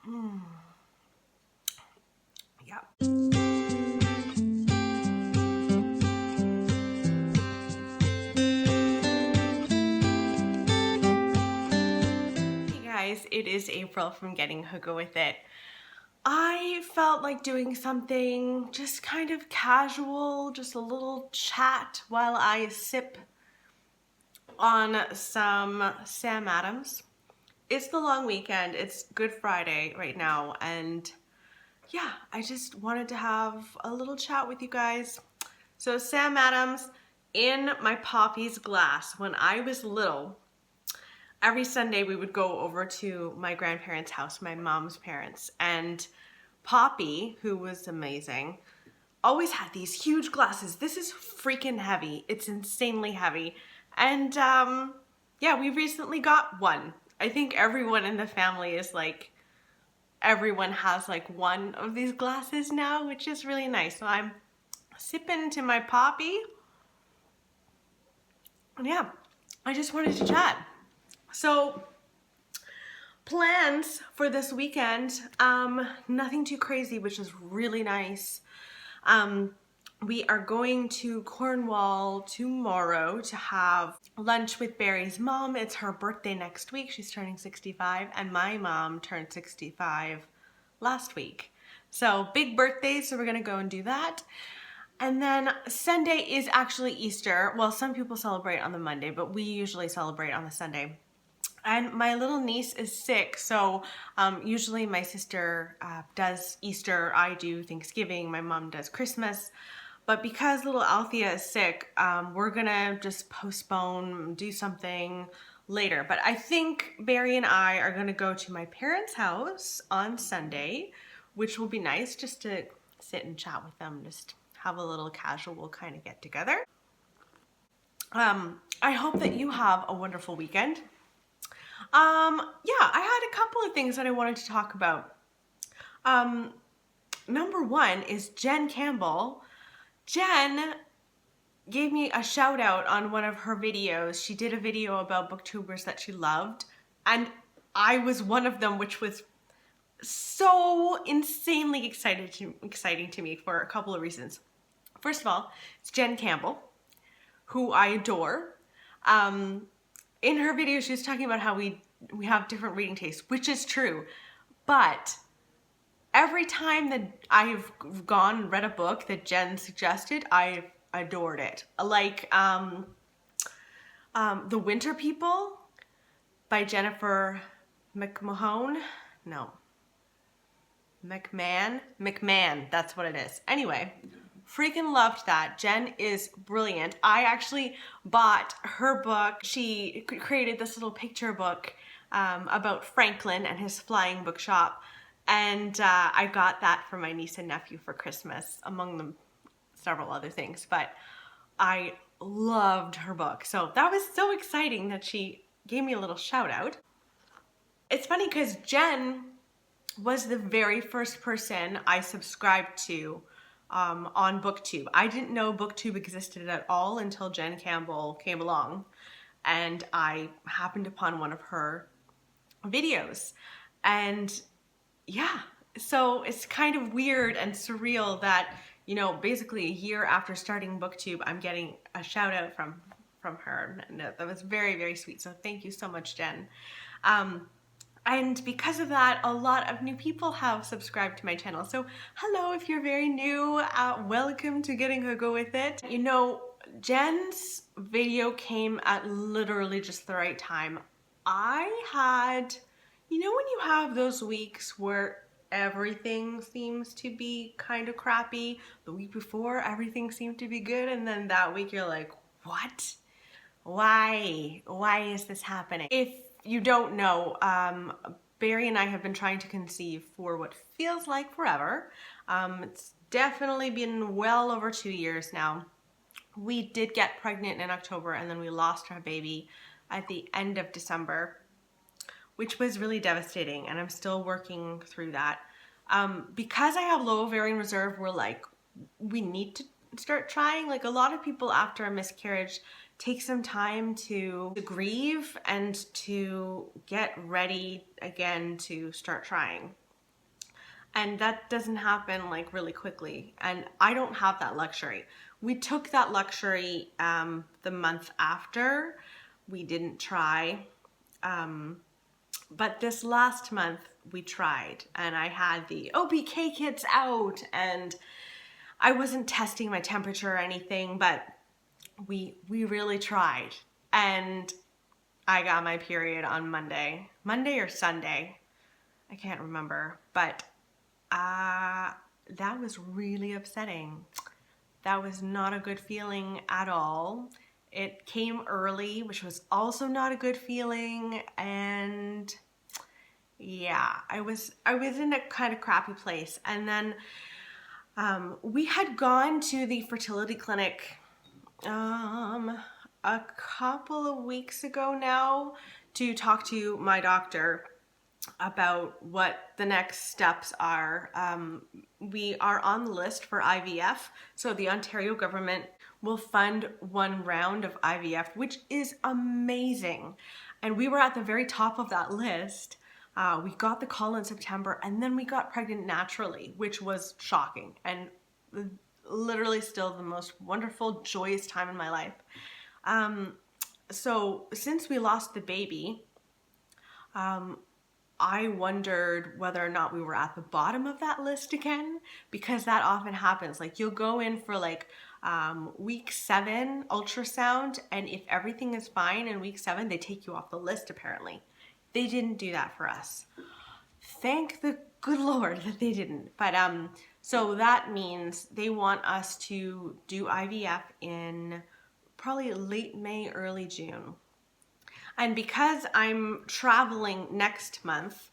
Yeah. Hey guys, it is April from Getting Hugo with It. I felt like doing something just kind of casual, just a little chat while I sip on some Sam Adams. It's the long weekend, it's Good Friday right now, and yeah, I just wanted to have a little chat with you guys. So Sam Adams in my Poppy's glass. When I was little, every Sunday we would go over to my grandparents' house, my mom's parents, and Poppy, who was amazing, always had these huge glasses. This is freaking heavy. It's insanely heavy. And yeah, we recently got one. I think everyone in the family is like, everyone has like one of these glasses now, which is really nice. So I'm sipping to my Poppy. And yeah, I just wanted to chat. So plans for this weekend, nothing too crazy, which is really nice. We are going to Cornwall tomorrow to have lunch with Barry's mom. It's her birthday next week. She's turning 65, and my mom turned 65 last week. So big birthday, so we're gonna go and do that. And then Sunday is actually Easter. Well, some people celebrate on the Monday, but we usually celebrate on the Sunday. And my little niece is sick, so usually my sister does Easter, I do Thanksgiving, my mom does Christmas. But because little Althea is sick, we're gonna just postpone, do something later. But I think Barry and I are gonna go to my parents' house on Sunday, which will be nice just to sit and chat with them, just have a little casual kind of get together. I hope that you have a wonderful weekend. Yeah, I had a couple of things that I wanted to talk about. Number one is Jen Campbell. Jen gave me a shout out on one of her videos. She did a video about booktubers that she loved, and I was one of them, which was so insanely exciting to me for a couple of reasons. First of all, it's Jen Campbell, who I adore. In her video, she was talking about how we have different reading tastes, which is true. But every time that I've gone and read a book that Jen suggested, I've adored it. Like The Winter People by Jennifer McMahon. No. McMahon, that's what it is. Anyway, freaking loved that. Jen is brilliant. I actually bought her book. She created this little picture book about Franklin and his flying bookshop, and I got that for my niece and nephew for Christmas, among them several other things, but I loved her book. So that was so exciting that she gave me a little shout out. It's funny because Jen was the very first person I subscribed to on Booktube. I didn't know Booktube existed at all until Jen Campbell came along, and I happened upon one of her videos. And yeah, so it's kind of weird and surreal that, you know, basically a year after starting Booktube, I'm getting a shout out from her. And that was very, very sweet. So thank you so much, Jen. And because of that, a lot of new people have subscribed to my channel. So hello, if you're very new, welcome to Getting Hugo with It. You know, Jen's video came at literally just the right time. I had, you know when you have those weeks where everything seems to be kind of crappy, the week before everything seemed to be good, and then that week you're like, what? Why is this happening? If you don't know, Barry and I have been trying to conceive for what feels like forever. It's definitely been well over 2 years now. We did get pregnant in October, and then we lost our baby at the end of December, which was really devastating, and I'm still working through that. Because I have low ovarian reserve, we're like, we need to start trying. Like, a lot of people after a miscarriage take some time to grieve and to get ready again to start trying. And that doesn't happen like really quickly. And I don't have that luxury. We took that luxury the month after. We didn't try. But this last month we tried, and I had the OPK kits out, and I wasn't testing my temperature or anything, but we really tried. And I got my period on Monday or Sunday. I can't remember, but that was really upsetting. That was not a good feeling at all. It came early, which was also not a good feeling, and yeah, I was in a kind of crappy place. And then we had gone to the fertility clinic a couple of weeks ago now to talk to my doctor about what the next steps are. We are on the list for IVF, so the Ontario government will fund one round of IVF, which is amazing. And we were at the very top of that list. We got the call in September, and then we got pregnant naturally, which was shocking and literally still the most wonderful, joyous time in my life. So since we lost the baby, I wondered whether or not we were at the bottom of that list again, because that often happens. Like, you'll go in for like week 7 ultrasound, and if everything is fine in week 7, they take you off the list apparently. They didn't do that for us. Thank the good Lord that they didn't. But so that means they want us to do IVF in probably late May, early June. And because I'm traveling next month,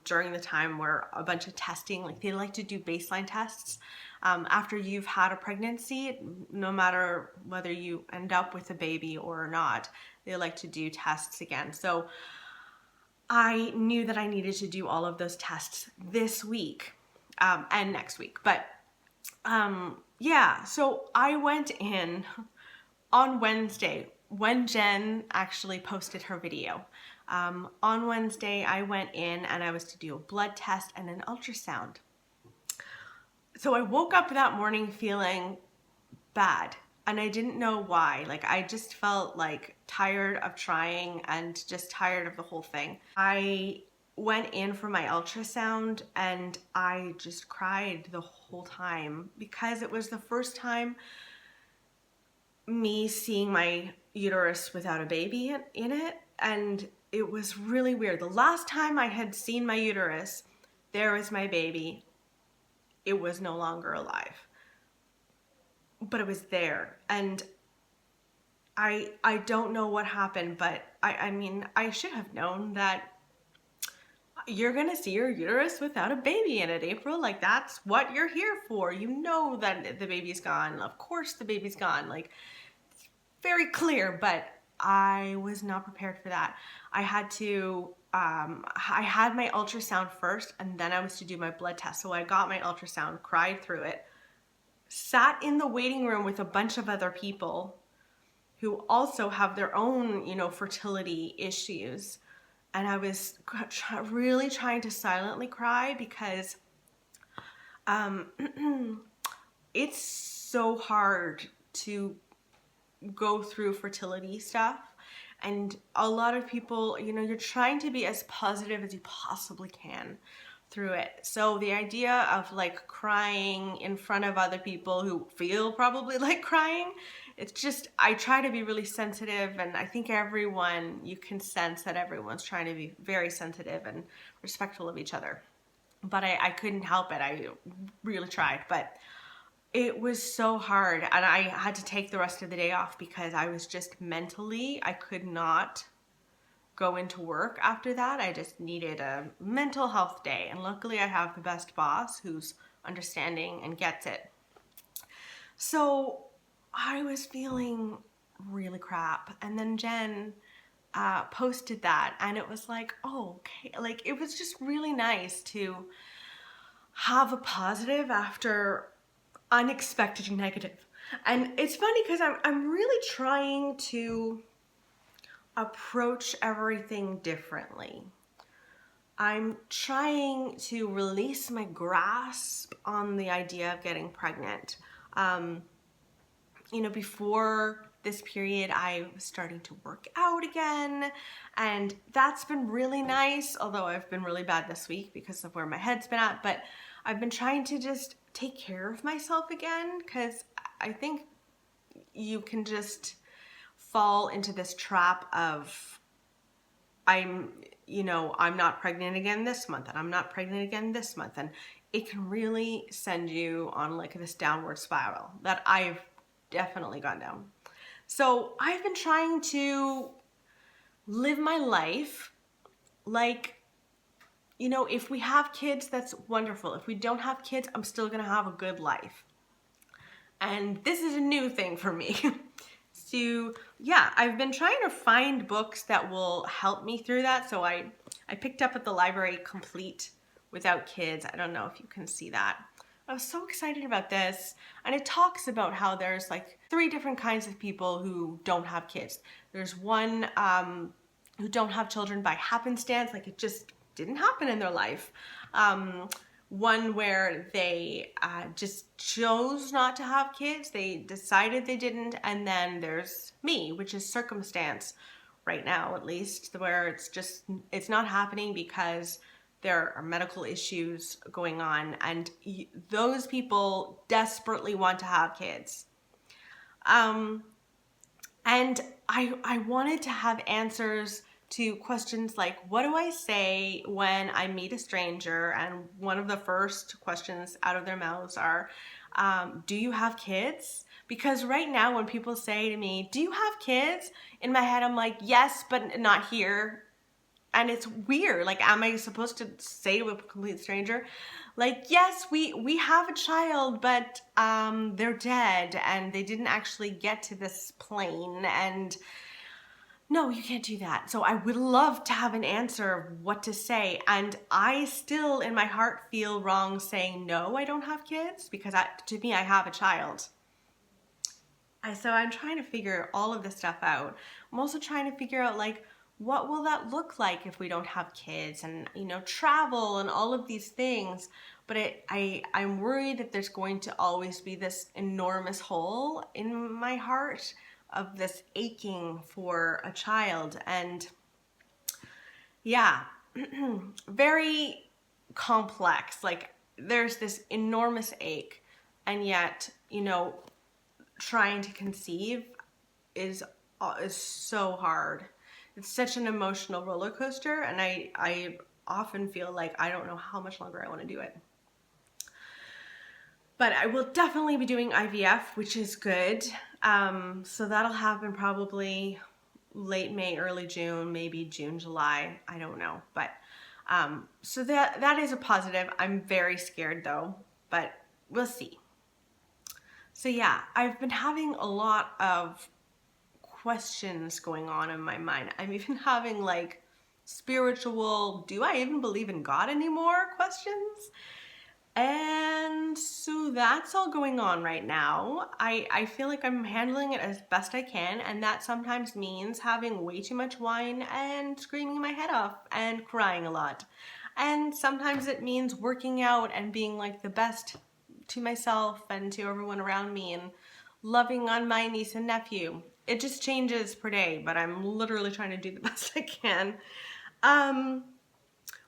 during the time where a bunch of testing, like they like to do baseline tests after you've had a pregnancy, no matter whether you end up with a baby or not, they like to do tests again. So I knew that I needed to do all of those tests this week and next week. But yeah, so I went in on Wednesday when Jen actually posted her video. On Wednesday, I went in and I was to do a blood test and an ultrasound. So I woke up that morning feeling bad, and I didn't know why. Like, I just felt like tired of trying and just tired of the whole thing. I went in for my ultrasound and I just cried the whole time because it was the first time me seeing my uterus without a baby in it, and it was really weird. The last time I had seen my uterus, there was my baby. It was no longer alive, but it was there. And I don't know what happened, but I mean, I should have known that you're gonna see your uterus without a baby in it, April. Like, that's what you're here for. You know that the baby's gone. Of course the baby's gone. Like, it's very clear, but I was not prepared for that. I had to, I had my ultrasound first, and then I was to do my blood test. So I got my ultrasound, cried through it, sat in the waiting room with a bunch of other people who also have their own, you know, fertility issues. And I was really trying to silently cry because it's so hard to go through fertility stuff. And a lot of people, you know, you're trying to be as positive as you possibly can through it. So the idea of like crying in front of other people who feel probably like crying, it's just, I try to be really sensitive, and I think everyone, you can sense that everyone's trying to be very sensitive and respectful of each other. But I couldn't help it. I really tried, but it was so hard, and I had to take the rest of the day off because I was just mentally, I could not go into work after that. I just needed a mental health day, and luckily I have the best boss who's understanding and gets it. So I was feeling really crap, and then Jen posted that, and it was like, oh, okay. Like, it was just really nice to have a positive after unexpected negative. And it's funny because I'm really trying to approach everything differently. I'm trying to release my grasp on the idea of getting pregnant. Before this period, I was starting to work out again, and that's been really nice, although I've been really bad this week because of where my head's been at, but I've been trying to just take care of myself again, because I think you can just fall into this trap of I'm not pregnant again this month, and I'm not pregnant again this month, and it can really send you on like this downward spiral that I've definitely gone down. So I've been trying to live my life like, if we have kids, that's wonderful. If we don't have kids, I'm still gonna have a good life. And this is a new thing for me. So yeah, I've been trying to find books that will help me through that. So I picked up at the library Complete Without Kids. I don't know if you can see that. I was so excited about this. And it talks about how there's like 3 different kinds of people who don't have kids. There's one who don't have children by happenstance, like it just didn't happen in their life. One where they just chose not to have kids. They decided they didn't. And then there's me, which is circumstance right now, at least, where it's not happening because there are medical issues going on, and those people desperately want to have kids. And I wanted to have answers to questions like, what do I say when I meet a stranger and one of the first questions out of their mouths are, do you have kids? Because right now when people say to me, do you have kids? In my head I'm like, yes, but not here. And it's weird. Like, am I supposed to say to a complete stranger, like, yes, we have a child, but they're dead and they didn't actually get to this plane, and no, you can't do that. So I would love to have an answer of what to say. And I still, in my heart, feel wrong saying, no, I don't have kids, because to me, I have a child. So I'm trying to figure all of this stuff out. I'm also trying to figure out, like, what will that look like if we don't have kids, and, travel and all of these things. But I'm worried that there's going to always be this enormous hole in my heart of this aching for a child. And yeah, very complex. Like, there's this enormous ache, and yet, trying to conceive is so hard. It's such an emotional roller coaster, and I often feel like I don't know how much longer I want to do it. But I will definitely be doing IVF, which is good. So that'll happen probably late May, early June, maybe June, July. I don't know. But so that is a positive. I'm very scared though, but we'll see. So yeah, I've been having a lot of questions going on in my mind. I'm even having like spiritual, do I even believe in God anymore questions? And so that's all going on right now. I feel like I'm handling it as best I can, and that sometimes means having way too much wine and screaming my head off and crying a lot. And sometimes it means working out and being like the best to myself and to everyone around me and loving on my niece and nephew. It just changes per day, but I'm literally trying to do the best I can.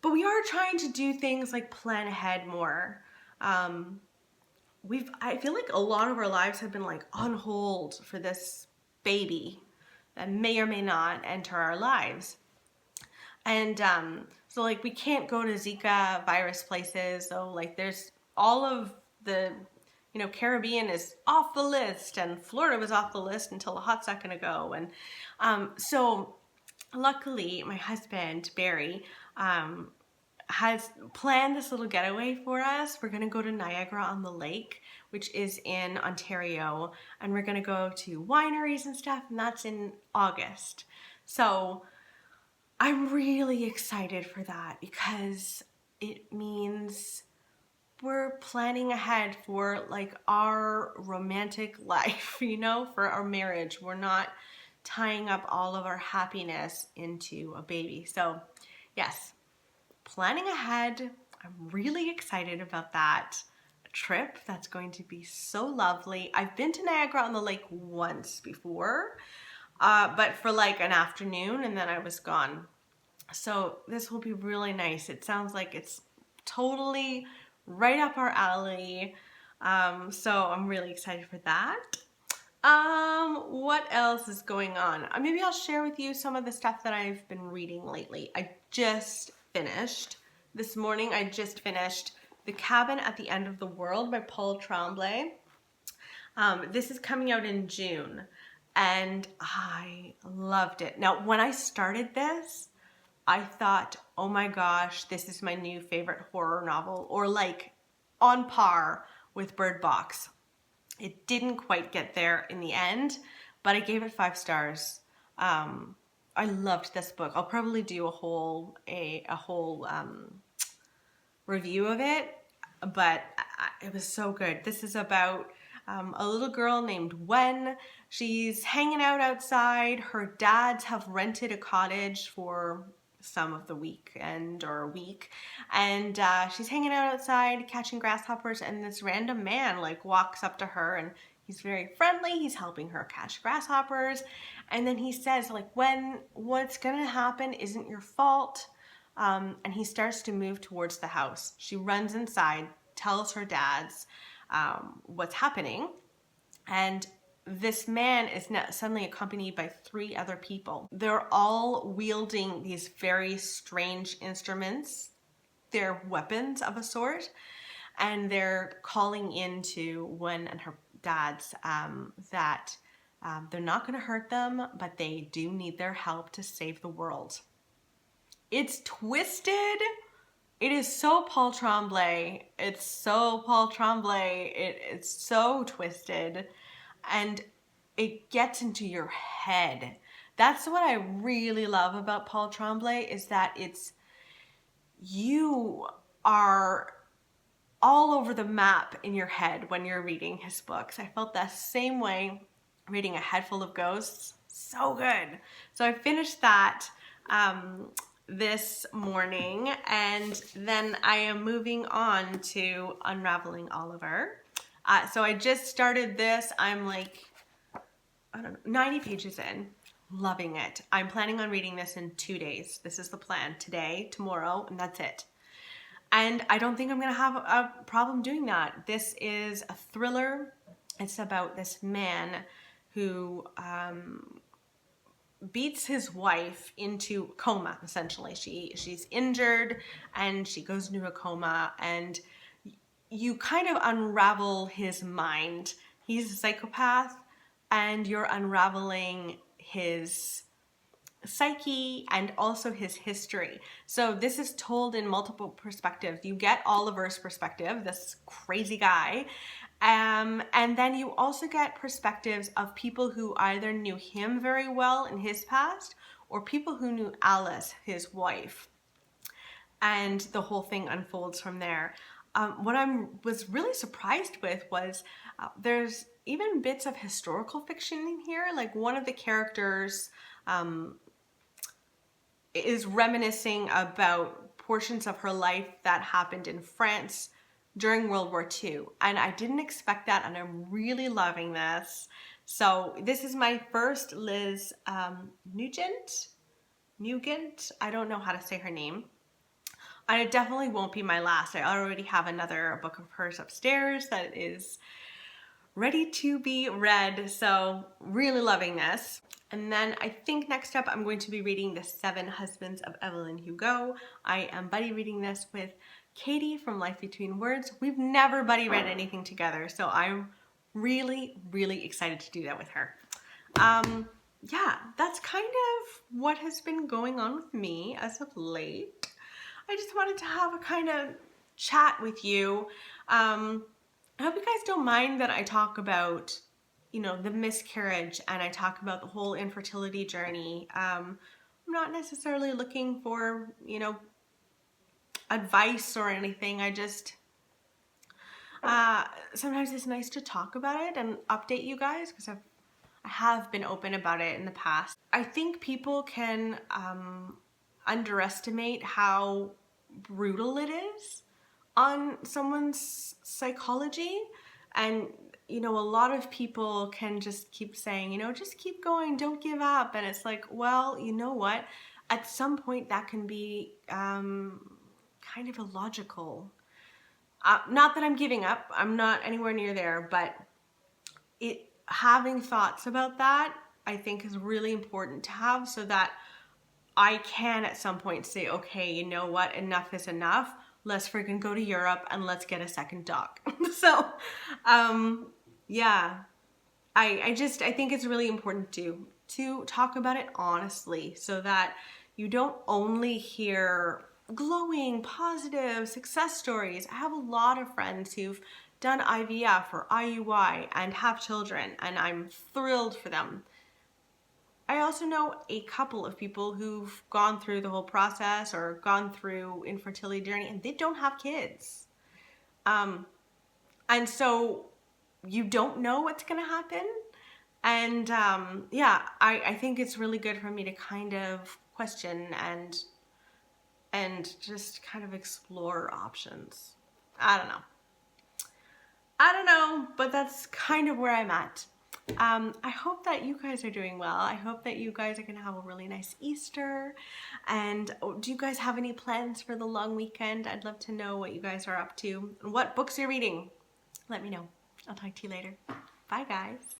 But we are trying to do things like plan ahead more. I feel like a lot of our lives have been like on hold for this baby that may or may not enter our lives. And so like we can't go to Zika virus places. So like there's all of the, Caribbean is off the list, and Florida was off the list until a hot second ago. And so luckily my husband, Barry, has planned this little getaway for us. We're gonna go to Niagara-on-the-Lake, which is in Ontario, and we're gonna go to wineries and stuff, and that's in August. So I'm really excited for that because it means we're planning ahead for like our romantic life, for our marriage. We're not tying up all of our happiness into a baby. So yes, planning ahead. I'm really excited about that trip. That's going to be so lovely. I've been to Niagara-on-the-Lake once before, but for like an afternoon, and then I was gone. So this will be really nice. It sounds like it's totally right up our alley. So I'm really excited for that. What else is going on? Maybe I'll share with you some of the stuff that I've been reading lately. I just finished, this morning I just finished The Cabin at the End of the World by Paul Tremblay. This is coming out in June, and I loved it. Now, when I started this, I thought, oh my gosh, this is my new favorite horror novel, or like on par with Bird Box. It didn't quite get there in the end, but I gave it 5 stars. I loved this book. I'll probably do a whole review of it, but it was so good. This is about a little girl named Wen. She's hanging out outside. Her dads have rented a cottage for some of the weekend or a week, and she's hanging out outside catching grasshoppers, and this random man like walks up to her, and he's very friendly. He's helping her catch grasshoppers, and then he says like, "When what's gonna happen isn't your fault." And he starts to move towards the house. She runs inside, tells her dads what's happening, and this man is now suddenly accompanied by 3 other people. They're all wielding these very strange instruments. They're weapons of a sort, and they're calling into Wen and her dads that they're not going to hurt them, but they do need their help to save the world. It's twisted. It is so Paul Tremblay. It's so Paul Tremblay. It's so twisted. And it gets into your head. That's what I really love about Paul Tremblay, is that you are all over the map in your head when you're reading his books. I felt that same way reading A Head Full of Ghosts. So good. So I finished that this morning, and then I am moving on to Unraveling Oliver. So I just started this. I'm like, I don't know, 90 pages in. Loving it. I'm planning on reading this in 2 days. This is the plan. Today, tomorrow, and that's it. And I don't think I'm going to have a problem doing that. This is a thriller. It's about this man who beats his wife into coma, essentially. She's injured, and she goes into a coma, and you kind of unravel his mind. He's a psychopath, and you're unraveling his psyche and also his history. So this is told in multiple perspectives. You get Oliver's perspective, this crazy guy, and then you also get perspectives of people who either knew him very well in his past, or people who knew Alice, his wife. And the whole thing unfolds from there. What I was really surprised with was there's even bits of historical fiction in here. Like one of the characters is reminiscing about portions of her life that happened in France during World War II. And I didn't expect that, and I'm really loving this. So this is my first Liz Nugent? I don't know how to say her name. And it definitely won't be my last. I already have another book of hers upstairs that is ready to be read. So really loving this. And then I think next up I'm going to be reading The 7 Husbands of Evelyn Hugo. I am buddy reading this with Katie from Life Between Words. We've never buddy read anything together, so I'm really, really excited to do that with her. Yeah, that's kind of what has been going on with me as of late. I just wanted to have a kind of chat with you. I hope you guys don't mind that I talk about, you know, the miscarriage, and I talk about the whole infertility journey. I'm not necessarily looking for, you know, advice or anything. I just, sometimes it's nice to talk about it and update you guys, because I have been open about it in the past. I think people can underestimate how brutal it is on someone's psychology. And, you know, a lot of people can just keep saying, you know, just keep going, don't give up. And it's like, well, you know what? At some point that can be kind of illogical. Not that I'm giving up. I'm not anywhere near there, but having thoughts about that, I think, is really important to have, so that I can at some point say, okay, you know what? Enough is enough. Let's freaking go to Europe and let's get a second dog. So, yeah, I think it's really important to talk about it honestly, so that you don't only hear glowing, positive success stories. I have a lot of friends who've done IVF or IUI and have children, and I'm thrilled for them. I also know a couple of people who've gone through the whole process or gone through infertility journey and they don't have kids. And so you don't know what's going to happen. And yeah, I think it's really good for me to kind of question and just kind of explore options. I don't know, but that's kind of where I'm at. I hope that you guys are doing well. I hope that you guys are going to have a really nice Easter. And do you guys have any plans for the long weekend? I'd love to know what you guys are up to and what books you're reading. Let me know. I'll talk to you later. Bye, guys.